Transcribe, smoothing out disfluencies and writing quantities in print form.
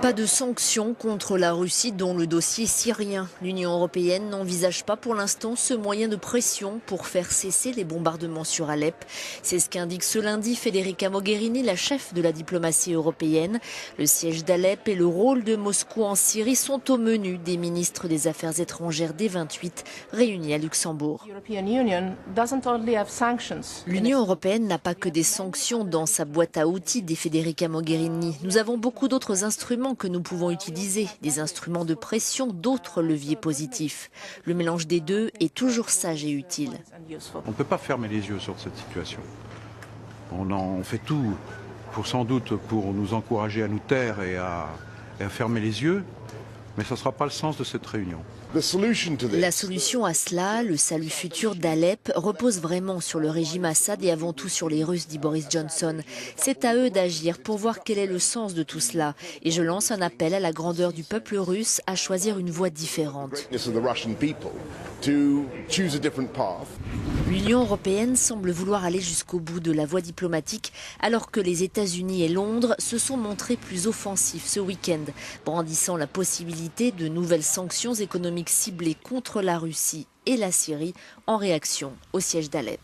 Pas de sanctions contre la Russie dont le dossier syrien. L'Union européenne n'envisage pas pour l'instant ce moyen de pression pour faire cesser les bombardements sur Alep. C'est ce qu'indique ce lundi Federica Mogherini, la chef de la diplomatie européenne. Le siège d'Alep et le rôle de Moscou en Syrie sont au menu des ministres des Affaires étrangères des 28 réunis à Luxembourg. L'Union européenne n'a pas que des sanctions dans sa boîte à outils, dit Federica Mogherini. Nous avons beaucoup d'autres instruments que nous pouvons utiliser, des instruments de pression, d'autres leviers positifs. Le mélange des deux est toujours sage et utile. On ne peut pas fermer les yeux sur cette situation. On fait tout sans doute pour nous encourager à nous taire et à fermer les yeux, mais ce ne sera pas le sens de cette réunion. La solution à cela, le salut futur d'Alep, repose vraiment sur le régime Assad et avant tout sur les Russes, dit Boris Johnson. C'est à eux d'agir pour voir quel est le sens de tout cela. Et je lance un appel à la grandeur du peuple russe à choisir une voie différente. L'Union européenne semble vouloir aller jusqu'au bout de la voie diplomatique alors que les États-Unis et Londres se sont montrés plus offensifs ce week-end, brandissant la possibilité de nouvelles sanctions économiques ciblées contre la Russie et la Syrie en réaction au siège d'Alep.